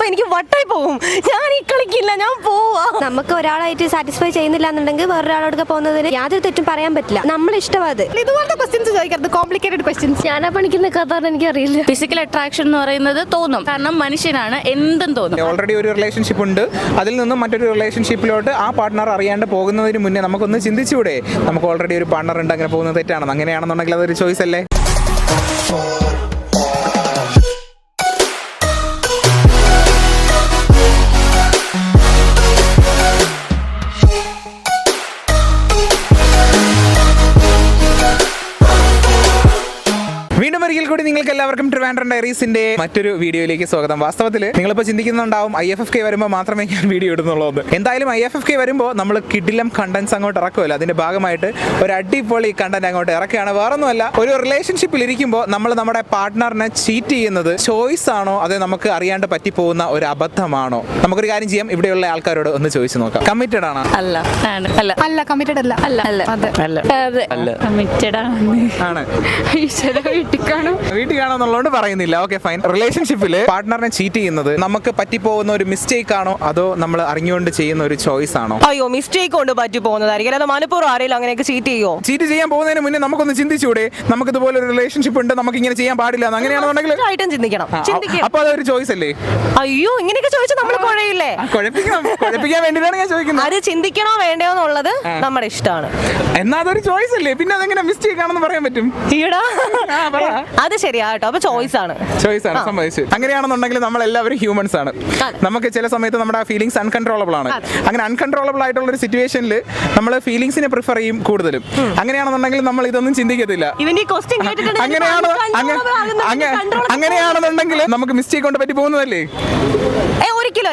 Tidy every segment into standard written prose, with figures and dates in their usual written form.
എനിക്ക് വട്ടായി പോകും. ഞാൻ ഈ കളിക്കില്ല, ഞാൻ പോവാ. നമുക്ക് ഒരാളായിട്ട് സാറ്റിസ്ഫൈ ചെയ്യുന്നില്ല എന്നുണ്ടെങ്കിൽ വേറൊരാളോട് പോകുന്നതിന് യാതൊരു തെറ്റും പറയാൻ പറ്റില്ല. നമ്മൾ ഇഷ്ടവാത്. ഇതുപോലത്തെ ക്വസ്റ്റ്യൻസ് ചോദിക്കരുത്, കോംപ്ലിക്കേറ്റഡ് ക്വസ്റ്റ്യൻസ്. ഞാനാ പണിക്കുന്ന കഥ എനിക്ക് അറിയില്ല. ഫിസിക്കൽ അട്രാക്ഷൻ എന്ന് പറയുന്നത് തോന്നും, കാരണം മനുഷ്യനാണ്, എന്തും തോന്നും. ഓൾറെഡി ഒരു റിലേഷൻഷിപ്പ് ഉണ്ട്, അതിൽ നിന്നും മറ്റൊരു റിലേഷൻഷിപ്പിലോട്ട് ആ പാർട്ട്ണർ അറിയാണ്ട് പോകുന്നതിന് മുന്നേ നമുക്കൊന്ന് ചിന്തിച്ചുകൂടെ, നമുക്ക് ഓൾറെഡി ഒരു പാർട്ട്ണർ ഉണ്ട്, അങ്ങനെ പോകുന്നത് തെറ്റാണെന്ന്? അങ്ങനെയാണെന്നുണ്ടെങ്കിൽ അതൊരു ചോയ്സ് അല്ലേ? വീണ്ടും ഒരിക്കൽ കൂടി നിങ്ങൾക്ക് എല്ലാവർക്കും ട്രിവാൻഡ്രം ഡയറീസിന്റെ മറ്റൊരു വീഡിയോയിലേക്ക് സ്വാഗതം. വാസ്തവത്തിൽ നിങ്ങളിപ്പോൾ ചിന്തിക്കുന്നുണ്ടാവും IFFK വരുമ്പോൾ മാത്രമേ ഞാൻ വീഡിയോ ഇടുന്നുള്ളൂ. എന്തായാലും IFFK വരുമ്പോൾ നമ്മൾ കിടിലം കണ്ടന്റ്സ് അങ്ങോട്ട് ഇറക്കുമല്ലോ, അതിന്റെ ഭാഗമായിട്ട് ഒരു അടിപൊളി കണ്ടന്റ് അങ്ങോട്ട് ഇറക്കുകയാണ്. വേറൊന്നുമല്ല, ഒരു റിലേഷൻഷിപ്പിൽ ഇരിക്കുമ്പോൾ നമ്മൾ നമ്മുടെ പാർട്ട്ണറിനെ ചീറ്റ് ചെയ്യുന്നത് ചോയ്സ് ആണോ, അതോ നമുക്ക് അറിയാണ്ട് പറ്റിപ്പോകുന്ന ഒരു അബദ്ധമാണോ? നമുക്കൊരു കാര്യം ചെയ്യാം, ഇവിടെയുള്ള ആൾക്കാരോട് ഒന്ന് ചോദിച്ചു നോക്കാം. കമ്മിറ്റഡ് ആണോ? അല്ല. അല്ല. അല്ല, കമ്മിറ്റഡ് അല്ല. അല്ല. അല്ല. അല്ല. അല്ല. കമ്മിറ്റഡ് ആണ്. വീട്ടിൽ കാണുന്നുള്ളതുകൊണ്ട് പറയുന്നില്ല. Okay, fine. റിലേഷൻഷിപ്പില് പാർട്ട്ണറിനെ ചീറ്റ് ചെയ്യുന്നത് നമുക്ക് പറ്റിപ്പോകുന്ന ഒരു മിസ്റ്റേക്ക് ആണോ, അതോ നമ്മൾ അറിഞ്ഞുകൊണ്ട് ചെയ്യുന്ന ഒരു ചോയ്സ് ആണോ? അയ്യോ, മിസ്റ്റേക്ക് കൊണ്ട് പറ്റി പോകുന്നതായിരിക്കും. അത് മനഃപൂർവ്വം ആരെങ്കിലും അങ്ങനെയൊക്കെ ചീറ്റ് ചെയ്യോ? ചീറ്റ് ചെയ്യാൻ പോകുന്നതിന് മുന്നേ നമുക്കൊന്ന് ചിന്തിച്ചൂടെ, നമുക്ക് ഇതുപോലെ ഒരു റിലേഷൻഷിപ്പ് ഉണ്ട്, നമുക്ക് ഇങ്ങനെ ചെയ്യാൻ പാടില്ല, അങ്ങനെയാണെന്നുണ്ടെങ്കിൽ ചിന്തിക്കണം. അപ്പൊ അതൊരു ചോയ്സ് അല്ലേ? അയ്യോ, ഇങ്ങനെയൊക്കെ ചോദിച്ചാൽ നമ്മൾ കുഴയില്ലേ? കുഴപ്പിക്കാൻ വേണ്ടിയിട്ടാണ് ഞാൻ ചോദിക്കുന്നത്. അത് ചിന്തിക്കണോ വേണ്ടയോ എന്നുള്ളത് നമ്മുടെ ഇഷ്ടമാണ്. എന്നാ അതൊരു ചോയ്സ് അല്ലേ? പിന്നെ അതെങ്ങനെ മിസ്റ്റേക്ക് ആണെന്ന് പറയാൻ പറ്റും? അത് ശരിയാ കേട്ടോ. അപ്പൊ ചോയ്സ് ആണ്. സംഭവിച്ചു. അങ്ങനെയാണെന്നുണ്ടെങ്കിൽ നമ്മൾ എല്ലാവരും ഹ്യൂമൻസ് ആണ്. നമുക്ക് ചില സമയത്ത് നമ്മുടെ ഫീലിംഗ്സ് അൺകൺട്രോളബിൾ ആണ്. അങ്ങനെ അൺകൺട്രോളബിൾ ആയിട്ടുള്ള ഒരു സിറ്റുവേഷനിൽ നമ്മൾ ഫീലിംഗ്സിനെ പ്രിഫർ ചെയ്യും കൂടുതലും. അങ്ങനെയാണെന്നുണ്ടെങ്കിൽ നമ്മൾ ഇതൊന്നും ചിന്തിക്കത്തില്ല. അങ്ങനെയാണെന്നുണ്ടെങ്കിൽ നമുക്ക് മിസ്റ്റേക്ക് കൊണ്ട് പറ്റി പോകുന്നതല്ലേ?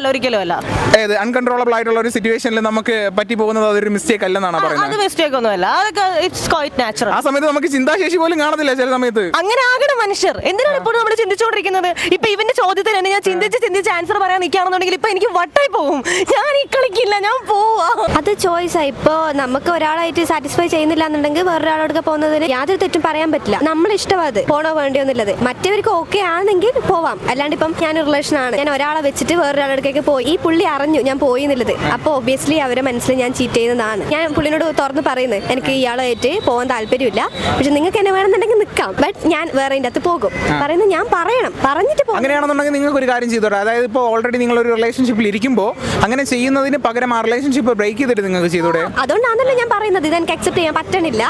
ഒരിക്കലും അല്ല. ഏത് അൺകൺട്രോളബിൾ ആയിട്ടുള്ള ഒരു സിറ്റുവേഷനിൽ നമുക്ക് പറ്റി പോകുന്നത് അതൊരു മിസ്റ്റേക്ക് അല്ലെന്നാണ് പറയുന്നത്. അത് മിസ്റ്റേക്ക് ഒന്നുമല്ല, അതൊക്കെ ഇറ്റ്സ് ക്വൈറ്റ് നാച്ചുറൽ. ആ സമയത്ത് നമുക്ക് ചിന്താശേഷി പോലും കാണത്തില്ല ചില സമയത്ത്. അങ്ങനെ ആകണം മനുഷ്യർ. എന്തിനാണ് ഇപ്പോഴും നമ്മൾ ചിന്തിച്ചുകൊണ്ടിരിക്കുന്നത്? ഇപ്പൊ ഇവന്റെ ചോദ്യത്തിന് തന്നെ ഞാൻ ചിന്തിച്ച് ആൻസർ പറയാൻ നിൽക്കുകയാണെന്നുണ്ടെങ്കിൽ ഇപ്പൊ എനിക്ക് വട്ടായി പോകും. ഞാൻ ഈ കളിക്കില്ല, ഞാൻ പോവാ. അത് ചോയ്സാ. ഇപ്പൊ നമുക്ക് ഒരാളായിട്ട് സാറ്റിസ്ഫൈ ചെയ്യുന്നില്ല എന്നുണ്ടെങ്കിൽ വേറൊരാളോട് പോകുന്നതിന് യാതൊരു തെറ്റും പറയാൻ പറ്റില്ല. നമ്മൾ ഇഷ്ടവാത്. പോണോ വേണ്ടിയൊന്നുള്ളത്. മറ്റവർക്ക് ഓക്കെ ആണെങ്കിൽ പോവാം. അല്ലാണ്ട് ഇപ്പം ഞാൻ റിലേഷൻ ആണ്, ഞാൻ ഒരാളെ വെച്ചിട്ട് വേറൊരാളടുക്കേക്ക് പോയി, ഈ പുള്ളി അറിഞ്ഞു ഞാൻ പോയി എന്നുള്ളത്, അപ്പൊ ഒബ്വിയസ്ലി അവരെ മനസ്സിൽ ഞാൻ ചീറ്റ് ചെയ്യുന്നതാണ്. ഞാൻ പുള്ളിനോട് തുറന്ന് പറയുന്നത് എനിക്ക് ഇയാളായിട്ട് പോകാൻ താല്പര്യമില്ല, പക്ഷെ നിങ്ങൾക്ക് എന്നെ വേണമെന്നുണ്ടെങ്കിൽ നിൽക്കാം, ബട്ട് ഞാൻ വേറെ അതിൻ്റെ പോകും പറയുന്നത് ഞാൻ പറയണം, പറഞ്ഞിട്ട് പോകും. അങ്ങനെയാണെന്നുണ്ടെങ്കിൽ നിങ്ങൾക്ക് ഒരു കാര്യം ചെയ്തോട്ടെ. അതായത് ഇപ്പോൾ ഓൾറെഡി നിങ്ങൾ ഒരു റിലേഷൻഷിപ്പിൽ ഇരിക്കുമ്പോൾ അങ്ങനെ ചെയ്യുന്നതിന് പകരം ആ റിലേഷൻഷിപ്പ് ബ്രേക്ക് ചെയ്തിട്ട് നിങ്ങൾക്ക് ചെയ്തോടെ. അതുകൊണ്ടാണല്ലോ ഞാൻ പറയുന്നത് ഇത് എനിക്ക് അക്സെപ്റ്റ് ചെയ്യാൻ പറ്റണില്ല,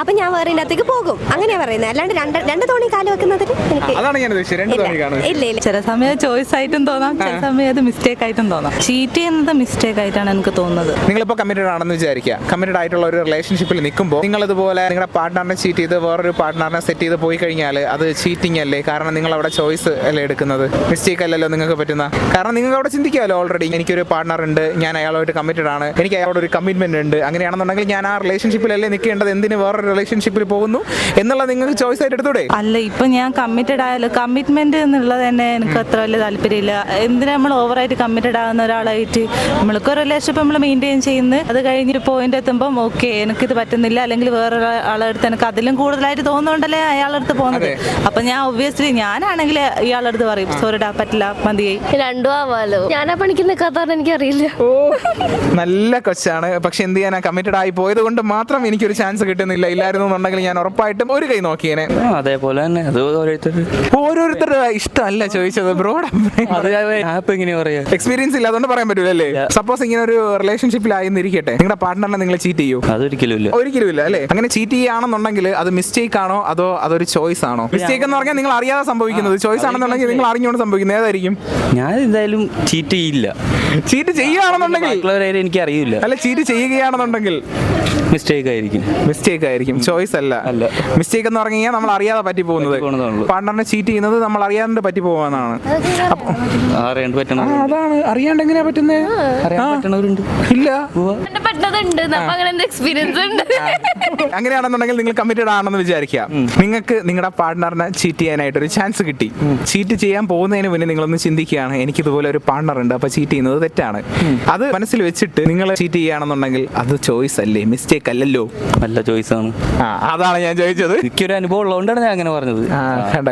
അപ്പൊ ഞാൻ വേറെ അതിനകത്തേക്ക് പോകും. അങ്ങനെയാ പറയുന്നത്. അല്ലാണ്ട് രണ്ട് തോണി കാല് വെക്കുന്നതിന് എനിക്ക് അതാണ് ഞാൻ ഉദ്ദേശിച്ചത്. രണ്ട് തോണി കാണുന്നത് ഇല്ല. ചില സമയം ചോയ്സ് ആയിട്ടും തോന്നാം, ചില സമയം അത് മിസ്റ്റേക്ക് ആയിട്ടും തോന്നാം. ചീറ്റ് ചെയ്യുന്നത് മിസ്റ്റേക്ക് ആയിട്ടാണ് എനിക്ക് തോന്നുന്നത്. നിങ്ങളിപ്പോൾ കമ്മിറ്റഡ് ആണെന്ന് വിചാരിക്കുക. കമ്മിറ്റഡ് ആയിട്ടുള്ള ഒരു റിലേഷൻഷിപ്പിൽ നിൽക്കുമ്പോൾ നിങ്ങൾ ഇതുപോലെ നിങ്ങളുടെ പാർട്ട്ണറിനെ ചീറ്റ് ചെയ്ത് വേറൊരു പാർട്ട്ണറിനെ സെറ്റ് ചെയ്ത് പോയി കഴിഞ്ഞാൽ അത് ചീറ്റിംഗ് അല്ലേ? കാരണം നിങ്ങൾ അവിടെ ചോയ്സ് അല്ലേ എടുക്കുന്നത്, മിസ്റ്റേക്ക് അല്ലല്ലോ നിങ്ങൾക്ക് പറ്റുന്ന. കാരണം നിങ്ങൾക്ക് അവിടെ ചിന്തിക്കാമല്ലോ, ഓൾറെഡി എനിക്കൊരു പാർട്ട്ണർ ഉണ്ട്, ഞാൻ അയാളോട്ട് കമ്മിറ്റഡ് ആണ്, എനിക്ക് അയാളോട് ഒരു കമ്മിറ്റ്മെന്റ് ഉണ്ട്. അങ്ങനെയാണെന്നുണ്ടെങ്കിൽ ഞാൻ ആ റിലേഷൻഷിപ്പിലല്ലേ നിൽക്കേണ്ടത്, എന്തിന് വേറൊരു റിലേഷൻഷിപ്പിൽ പോകുന്നു എന്നുള്ള നിങ്ങൾക്ക് ചോയ്സ് ആയിട്ട് എടുത്തൂടെ? അല്ല, ഇപ്പൊ ഞാൻ കമ്മിറ്റഡ് ആയാലും കമ്മിറ്റ്മെന്റ് എന്നുള്ളത് തന്നെ എനിക്ക് അത്ര വലിയ താല്പര്യമില്ല. എന്തിനാ നമ്മൾ ഓവറായിട്ട് കമ്മിറ്റഡ് ആകുന്ന ഒരാളായിട്ട് നമ്മൾക്ക് ഒരു റിലേഷൻഷിപ്പ് നമ്മൾ മെയിൻറ്റെയിൻ ചെയ്യുന്നത്, അത് കഴിഞ്ഞൊരു പോയിന്റ് എത്തുമ്പോൾ ഓക്കെ എനിക്കിത് പറ്റുന്നില്ല, അല്ലെങ്കിൽ വേറൊരാളെടുത്ത് എനിക്ക് അതിലും കൂടുതലായിട്ട് തോന്നുന്നുണ്ടല്ലേ അയാളെടുത്ത് പോകുന്നത്. അപ്പൊ ഞാൻ ഒബ്വിയസ്ലി ഞാനാണെങ്കിൽ ഇയാളെടുത്ത് പറയും സോറിടാ പറ്റില്ല, മതിയായി. രണ്ടും ആവാലോ. ഞാനാ പണിക്കുന്ന കഥ എനിക്കറിയില്ല. ഓ, നല്ല കൊച്ചാണ്. പക്ഷെ എന്ത് ചെയ്യാനാ, കമ്മിറ്റഡ് ആയി പോയത് കൊണ്ട് മാത്രം എനിക്കൊരു ചാൻസ് കിട്ടുന്നില്ല. ഇല്ലായിരുന്നു എന്നുണ്ടെങ്കിൽ ഞാൻ ഉറപ്പായിട്ടും ഒരു കൈ നോക്കിയേനെ. അതേപോലെ തന്നെ അത് ഓരോരുത്തരുടെ ഇഷ്ടമല്ല ചോദിച്ചത് ബ്രോഡ്. എക്സ്പീരിയൻസ് ഇല്ല, അതുകൊണ്ട് പറയാൻ പറ്റൂലല്ലേ. സപ്പോസ് ഇങ്ങനെ ഒരു റിലേഷൻഷിപ്പിലായിരിക്കട്ടെ, നിങ്ങളുടെ പാർട്ട്ണറിനെ നിങ്ങൾ ചീറ്റ് ചെയ്യൂ? ഒരിക്കലും ഇല്ല അല്ലേ? അങ്ങനെ ചീറ്റ് ചെയ്യുകയാണെന്നുണ്ടെങ്കിൽ അത് മിസ്റ്റേക്ക് ആണോ, അതോ അതൊരു ചോയ്സ് ആണോ? മിസ്റ്റേക്ക് എന്ന് പറഞ്ഞാൽ നിങ്ങൾ അറിയാതെ സംഭവിക്കുന്നത്, ചോയ്സ് ആണെന്നുണ്ടെങ്കിൽ നിങ്ങൾ അറിഞ്ഞുകൊണ്ട് സംഭവിക്കുന്നത്. ഏതായിരിക്കും? ഞാൻ എന്തായാലും ചീറ്റ് ചെയ്യില്ല. ചീറ്റ് ചെയ്യുകയാണെന്നുണ്ടെങ്കിൽ എനിക്ക് അറിയില്ല. അല്ല, ചീറ്റ് ചെയ്യുകയാണെന്നുണ്ടെങ്കിൽ മിസ്റ്റേക്ക് ആയിരിക്കും, ചോയ്സ് അല്ല. മിസ്റ്റേക്ക് എന്ന് പറഞ്ഞു കഴിഞ്ഞാൽ നമ്മൾ അറിയാതെ പറ്റി പോകുന്നത്. പാർട്ട്ണറിനെ ചീറ്റ് ചെയ്യുന്നത് നമ്മൾ അറിയാതെ പറ്റി പോകാനാണ്. അതാണ് അറിയാണ്ട് എങ്ങനെയാ പറ്റുന്നത്? ഇല്ല, അങ്ങനെയാണെന്നുണ്ടെങ്കിൽ നിങ്ങൾ കമ്മിറ്റഡ് ആണെന്ന് വിചാരിക്കുക. നിങ്ങൾക്ക് നിങ്ങളുടെ പാർട്ട്ണറിനെ ചീറ്റ് ചെയ്യാനായിട്ട് ഒരു ചാൻസ് കിട്ടി. ചീറ്റ് ചെയ്യാൻ പോകുന്നതിന് മുന്നേ നിങ്ങളൊന്ന് ചിന്തിക്കുകയാണ്, എനിക്ക് ഇതുപോലെ ഒരു പാർട്ട്ണർ ഉണ്ട്, അപ്പൊ ചീറ്റ് ചെയ്യുന്നത് തെറ്റാണ്. അത് മനസ്സിൽ വെച്ചിട്ട് നിങ്ങൾ ചീറ്റ് ചെയ്യുകയാണെന്നുണ്ടെങ്കിൽ അത് ചോയ്സ് അല്ലേ, മിസ്റ്റേക്ക് മിസ്റ്റേക്ക് അല്ലല്ലോ. നല്ല ചോയ്സാണ്. അതാണ് ഞാൻ ചോദിച്ചത്. എനിക്കൊരു അനുഭവം ഉള്ളതുകൊണ്ടാണ് ഞാൻ അങ്ങനെ പറഞ്ഞത്.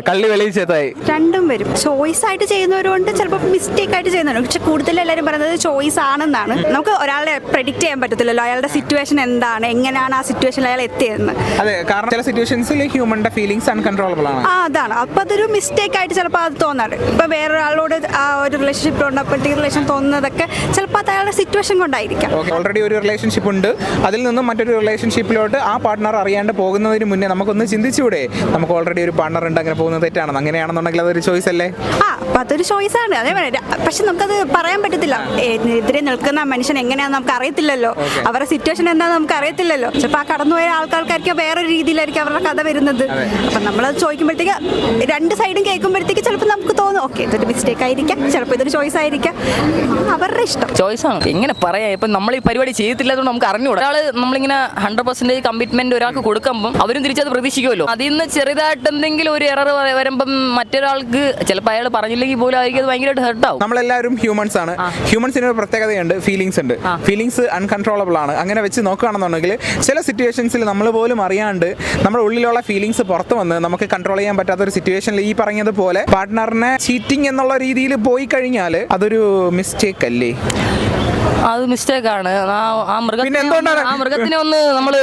കള്ളി വെളിയിച്ചതായി രണ്ടും വരും. ചോയ്സ് ആയിട്ട് ചെയ്യുന്നവരുണ്ട്, ചിലപ്പോൾ മിസ്റ്റേക്ക് ആയിട്ട് ചെയ്യുന്നവരുണ്ട്. പക്ഷെ കൂടുതൽ എല്ലാവരും പറയുന്നത് ചോയ്സ് ആണെന്നാണ്. നമുക്ക് ഒരാളെ പ്രെഡിക്റ്റ് ചെയ്യാൻ പറ്റത്തില്ലല്ലോ, അയാളുടെ സിറ്റുവേഷൻ എന്താണ്, എങ്ങനെയാണ് ആ സിറ്റുവേഷനിൽ അയാൾ എത്തിയതെന്ന്. അതെ, കാരണം ചില സിറ്റുവേഷൻസിൽ ഹ്യൂമന്റെ ഫീലിംഗ്സ് അൺകൺട്രോളബിൾ ആണ്. അതാണ്. അപ്പൊ അതൊരു മിസ്റ്റേക്ക് ആയിട്ട് ചിലപ്പോൾ അത് തോന്നാറ്. ഇപ്പൊ വേറൊരാളോട് ആ ഒരു റിലേഷൻഷിപ്പ് ഉണ്ടപ്പോഴത്തേക്ക് റിലേഷൻ തോന്നുന്നതൊക്കെ ചിലപ്പോൾ അത് അയാളുടെ സിറ്റുവേഷൻ കൊണ്ടായിരിക്കാം. ഓൾറെഡി ഒരു റിലേഷൻഷിപ്പ് ഉണ്ട്, അതിൽ നിന്നും മറ്റൊരു റിലേഷൻഷിപ്പിലോട്ട് ആ പാർട്ട്ണർ അറിയാണ്ട് പോകുന്നതിന് മുന്നേ നമുക്കൊന്ന് ചിന്തിച്ചൂടെ, നമുക്ക് ഓൾറെഡി ഒരു പാർട്ണർ ഉണ്ട്, അങ്ങനെ പോകുന്നത് തെറ്റാണെന്ന്. അങ്ങനെയാണെന്നുണ്ടെങ്കിൽ അതൊരു ചോയ്സ് അല്ലേ? അപ്പൊ അതൊരു ചോയ്സ് ആണ്. അതേ പക്ഷെ നമുക്കത് പറയാൻ പറ്റത്തില്ല. എതിരെ നിൽക്കുന്ന മനുഷ്യൻ എങ്ങനെയാന്ന് നമുക്ക് അറിയത്തില്ലല്ലോ, അവരുടെ സിറ്റുവേഷൻ എന്താണെന്ന് നമുക്ക് അറിയത്തില്ലല്ലോ. ചിലപ്പോൾ ആ കടന്നുപോയ ആൾക്കാർക്കായിരിക്കും വേറൊരു രീതിയിലായിരിക്കും അവരുടെ കഥ വരുന്നത്. അപ്പൊ നമ്മളത് ചോദിക്കുമ്പോഴത്തേക്ക് രണ്ട് സൈഡും കേൾക്കുമ്പോഴത്തേക്ക് ചിലപ്പോൾ നമുക്ക് തോന്നും ഓക്കെ ഇതൊരു മിസ്റ്റേക്ക് ആയിരിക്കാം, ചിലപ്പോൾ ഇതൊരു ചോയ്സ് ആയിരിക്കാം. അവരുടെ ഇഷ്ടം. ചോയ്സാണ്. എങ്ങനെ പറയാം, ഇപ്പം നമ്മൾ ഈ പരിപാടി ചെയ്തിട്ടില്ലാത്തതുകൊണ്ട് നമുക്ക് അറിഞ്ഞൂടാ. ഒരാൾ നമ്മളിങ്ങനെ 100% കമ്മിറ്റ്മെന്റ് ഒരാൾക്ക് കൊടുക്കുമ്പോൾ അവരും തിരിച്ചത് പ്രതീക്ഷിക്കുമല്ലോ. അതിൽ നിന്ന് ചെറുതായിട്ട് എന്തെങ്കിലും ഒരു എറർ വരുമ്പം മറ്റൊരാൾക്ക് ചിലപ്പോൾ അയാൾ പറഞ്ഞില്ലെങ്കിൽ പോലും ആയിരിക്കും അത് ഭയങ്കരമായിട്ട് ഹെർട്ടാവും. നമ്മളെല്ലാവരും ഹ്യൂമൻസ് ആണ്. ഹ്യൂമൻസിന് ഒരു പ്രത്യേകതയുണ്ട്, ഫീലിംഗ്സ് ഉണ്ട്. ഫീലിംഗ്സ് അൺകൺട്രോളബിൾ ആണ്. അങ്ങനെ വെച്ച് നോക്കുകയാണെന്നുണ്ടെങ്കിൽ ചില സിറ്റുവേഷൻസിൽ നമ്മൾ പോലും അറിയാണ്ട് നമ്മുടെ ഉള്ളിലുള്ള ഫീലിംഗ്സ് പുറത്ത് വന്ന് നമുക്ക് കൺട്രോൾ ചെയ്യാൻ പറ്റാത്ത ഒരു സിറ്റുവേഷനിൽ ഈ പറഞ്ഞതുപോലെ പാർട്ട്ണറിനെ ചീറ്റിംഗ് എന്നുള്ള രീതിയിൽ പോയി കഴിഞ്ഞാൽ അതൊരു മിസ്റ്റേക്ക് അല്ലേ? അത് മിസ്റ്റേക്കാണ്. ആ എന്തുകൊണ്ടാണ്? മൃഗത്തിനെ ഒന്ന് നമ്മൾ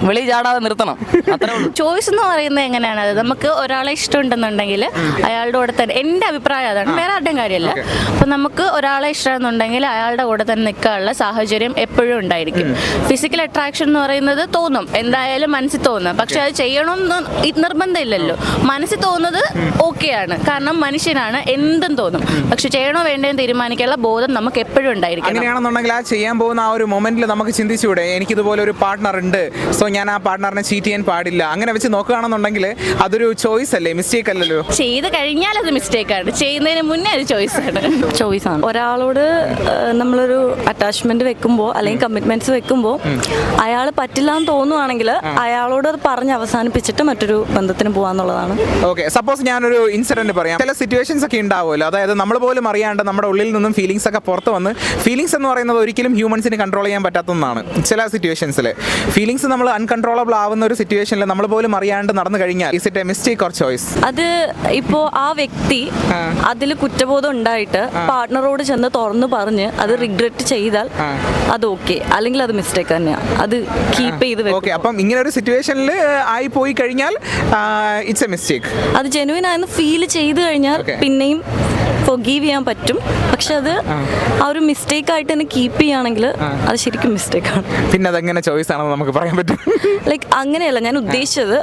വെളി ചാടാതെ നിർത്തണം, അത്രേ ഉള്ളൂ. ചോയ്സ് എന്ന് പറയുന്നത് എങ്ങനെയാണ്, നമുക്ക് ഒരാളെ ഇഷ്ടമുണ്ടെന്നുണ്ടെങ്കിൽ അയാളുടെ കൂടെ തന്നെ, എൻ്റെ അഭിപ്രായം അതാണ്, വേറെ ആരുടെയും കാര്യമല്ല. അപ്പം നമുക്ക് ഒരാളെ ഇഷ്ടമാണെന്നുണ്ടെങ്കിൽ അയാളുടെ കൂടെ തന്നെ നിൽക്കാനുള്ള സാഹചര്യം എപ്പോഴും ഉണ്ടായിരിക്കും. ഫിസിക്കൽ അട്രാക്ഷൻ എന്ന് പറയുന്നത് തോന്നും, എന്തായാലും മനസ്സിൽ തോന്നും. പക്ഷെ അത് ചെയ്യണമെന്ന് നിർബന്ധമില്ലല്ലോ. മനസ്സിൽ തോന്നുന്നത് ഓക്കെയാണ്, കാരണം മനുഷ്യനാണ്, എന്തും തോന്നും. പക്ഷെ ചെയ്യണോ വേണ്ടതെന്ന് തീരുമാനിക്കാനുള്ള ബോധം നമുക്ക് എപ്പോഴും ഉണ്ടായിരിക്കും. അങ്ങനെയാണെന്നുണ്ടെങ്കിൽ ആ ചെയ്യാൻ പോകുന്ന ആ ഒരു മൊമെന്റിൽ നമുക്ക് ചിന്തിച്ചൂടെ, എനിക്കിതുപോലെ ഒരു പാർട്ട്ണർ ഉണ്ട്, സോ ഞാൻ ആ പാർട്ട്ണറിനെ ചീറ്റ് ചെയ്യാൻ പാടില്ല. അങ്ങനെ വെച്ച് നോക്കുകയാണെന്നുണ്ടെങ്കിൽ അതൊരു ചോയ്സ് അല്ലേ, മിസ്റ്റേക്ക് അല്ലല്ലോ? ചെയ്ത് കഴിഞ്ഞാൽ അത് മിസ്റ്റേക്കാണ്, ചെയ്യുന്നതിന് മുന്നേ അത് ചോയ്സാണ്. ചോയ്സാണ്. ഒരാളോട് നമ്മളൊരു അറ്റാച്ച്മെന്റ് വെക്കുമ്പോൾ അല്ലെങ്കിൽ കമ്മിറ്റ്മെന്റ്സ് വെക്കുമ്പോൾ അയാൾ പറ്റില്ല എന്ന് തോന്നുവാണെങ്കിൽ അയാളോട് അത് പറഞ്ഞ് അവസാനിപ്പിച്ചിട്ട് മറ്റൊരു ബന്ധത്തിന് പോകാന്നുള്ളതാണ്. ഓക്കെ, സപ്പോസ് ഞാനൊരു ഇൻസിഡന്റ് പറയാം. ചില സിറ്റുവേഷൻസ് ഒക്കെ ഉണ്ടാവുമല്ലോ, അതായത് നമ്മൾ പോലും അറിയാണ്ട് നമ്മുടെ ഉള്ളിൽ നിന്നും ഫീലിംഗ്സ് ഒക്കെ പുറത്ത് വന്ന്, ഫീലിംഗ്സ് എന്ന് പറയുന്നത് ഒരിക്കലും ഹ്യൂമൻസിന് കൺട്രോൾ ചെയ്യാൻ പറ്റാത്തതാണ്. ചില സിറ്റുവേഷൻസിൽ ഫീലിംഗ്സ് നമ്മൾ അൺകൺട്രോളബിൾ ആവുന്ന ഒരു സിറ്റുവേഷനിൽ നമ്മൾ പോലും അറിയാണ്ട് നടന്നു കഴിഞ്ഞാൽ is it A mistake or choice? അത് ഇപ്പോ ആ വ്യക്തി അതിൽ കുറ്റബോധം ഉണ്ടായിട്ട് പാർട്ട്ണറോട് ചെന്ന് തുറന്നു പറഞ്ഞ് അത് റിഗ്രറ്റ് ചെയ്താൽ അത് ഓക്കെ, അല്ലെങ്കിൽ അത് മിസ്റ്റേക്ക് തന്നെയാണ്. അത് കീപ്പ് ചെയ്ത് ഓക്കെ, അപ്പം ഇങ്ങനെ ഒരു സിറ്റുവേഷനിൽ ആയി പോയി കഴിഞ്ഞാൽ ഇറ്റ്സ് എ മിസ്റ്റേക്ക്. അത് ജെനുവിൻ ആയെന്ന് ഫീൽ ചെയ്ത് കഴിഞ്ഞാൽ പിന്നെയും ഫൊർഗീവ് ചെയ്യാൻ പറ്റും. പക്ഷെ അത് ആ ഒരു മിസ്റ്റേക്ക് ആയിട്ട് തന്നെ കീപ്പ് ചെയ്യുകയാണെങ്കിൽ അത് ശരിക്കും മിസ്റ്റേക്കാണ്. പിന്നെ അതെങ്ങനെ ചോയ്സ് ആണെന്ന് നമുക്ക് പറയാൻ പറ്റും? ലൈക്ക് അങ്ങനെയല്ല ഞാൻ ഉദ്ദേശിച്ചത്.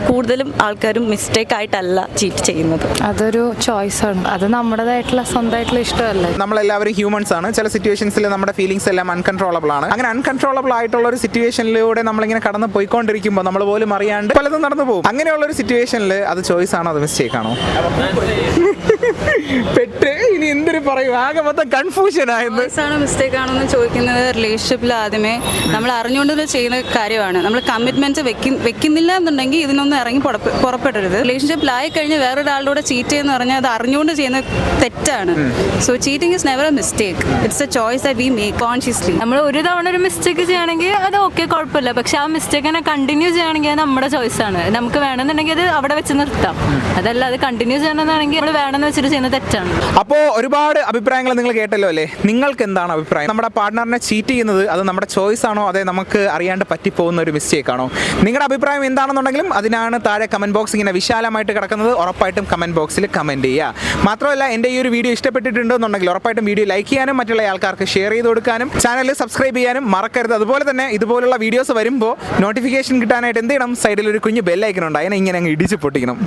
കൂടുതലും ആൾക്കാരും മിസ്റ്റേക്ക് ആയിട്ടല്ല ചീറ്റ് ചെയ്യുന്നത്. അതൊരു ചോയ്സാണ്. അത് നമ്മുടേതായിട്ടുള്ള സ്വന്തമായിട്ടുള്ള ഇഷ്ടമല്ല. നമ്മളെല്ലാവരും ഹ്യൂമൻസ് ആണ്. ചില സിറ്റുവേഷൻസിൽ നമ്മുടെ ഫീലിംഗ്സ് എല്ലാം അൺകൺട്രോളബിൾ ആണ്. അങ്ങനെ അൺകൺട്രോളബിൾ ആയിട്ടുള്ള ഒരു സിറ്റുവേഷനിലൂടെ നമ്മളിങ്ങനെ കടന്ന് പോയിക്കൊണ്ടിരിക്കുമ്പോൾ നമ്മൾ പോലും അറിയാണ്ട് പലതും നടന്നു പോകും. അങ്ങനെയുള്ള ഒരു സിറ്റുവേഷനിൽ അത് ചോയ്സ് ആണോ, അത് മിസ്റ്റേക്ക് ആണോ? പെട്ട് ഇനി എന്തൊരു പറയും, ആകെ മൊത്തം കൺഫ്യൂഷൻ ആയിരുന്നു. മിസ്റ്റേക്ക് ആണോ എന്ന് ചോദിക്കുന്നത് റിലേഷൻഷിപ്പിൽ ആദ്യമേ നമ്മൾ അറിഞ്ഞുകൊണ്ട് ചെയ്യുന്ന കാര്യമാണ്. നമ്മൾ കമ്മിറ്റ്മെന്റ്സ് വെക്കുന്നില്ല എന്നുണ്ടെങ്കിൽ ഇതിനൊന്നും ഇറങ്ങി പുറപ്പെടരുത്. റിലേഷൻഷിപ്പിലായി കഴിഞ്ഞ് വേറൊരാളുടെ കൂടെ ചീറ്റ് ചെയ്യുന്ന പറഞ്ഞാൽ അത് അറിഞ്ഞുകൊണ്ട് ചെയ്യുന്ന തെറ്റാണ്. So cheating is never A mistake, it's A choice that we make consciously. നമ്മൾ ഒരു തവണ ഒരു മിസ്റ്റേക്ക് ചെയ്യുകയാണെങ്കിൽ അത് ഓക്കെ, കുഴപ്പമില്ല. പക്ഷെ ആ മിസ്റ്റേക്കിനെ കണ്ടിന്യൂ ചെയ്യുകയാണെങ്കിൽ അത് നമ്മുടെ ചോയ്സാണ്. നമുക്ക് വേണമെന്നുണ്ടെങ്കിൽ അത് അവിടെ വെച്ച് നിർത്താം. അതല്ല അത് കണ്ടിന്യൂ ചെയ്യണമെന്നാണെങ്കിൽ നമ്മൾ വേണമെന്ന് വെച്ചിട്ട് ചെയ്യുന്ന തെറ്റാണ്. അപ്പോൾ ഒരുപാട് അഭിപ്രായങ്ങൾ നിങ്ങൾ കേട്ടല്ലോ അല്ലേ? നിങ്ങൾക്ക് എന്താണ് അഭിപ്രായം? നമ്മുടെ പാർട്ട്ണറിനെ ചീറ്റ് ചെയ്യുന്നത് അത് നമ്മുടെ ചോയ്സ് ആണോ, അതെ നമുക്ക് അറിയാണ്ട് പറ്റിപ്പോകുന്ന ഒരു മിസ്റ്റേക്ക് ആണോ? നിങ്ങളുടെ അഭിപ്രായം എന്താണെന്നുണ്ടെങ്കിലും അതിനാണ് താഴെ കമന്റ് ബോക്സ് ഇങ്ങനെ വിശാലമായിട്ട് കിടക്കുന്നത്. ഉറപ്പായിട്ടും കമന്റ് ബോക്സിൽ കമന്റ് ചെയ്യുക. മാത്രമല്ല എൻ്റെ ഈ ഒരു വീഡിയോ ഇഷ്ടപ്പെട്ടിട്ടുണ്ടെന്നുണ്ടെങ്കിൽ ഉറപ്പായിട്ടും വീഡിയോ ലൈക്ക് ചെയ്യാനും മറ്റുള്ള ആൾക്കാർക്ക് ഷെയർ ചെയ്ത് കൊടുക്കാനും ചാനൽ സബ്സ്ക്രൈബ് ചെയ്യാനും മറക്കരുത്. അതുപോലെ തന്നെ ഇതുപോലുള്ള വീഡിയോസ് വരുമ്പോൾ നോട്ടിഫിക്കേഷൻ കിട്ടാനായിട്ട് എന്ത് ചെയ്യണം? സൈഡിൽ ഒരു കുഞ്ഞ് ബെല്ലൈക്കൺ ഉണ്ട്, അതിനെ ഇങ്ങനെ അങ്ങ് ഇടിച്ച് പൊട്ടിക്കണം.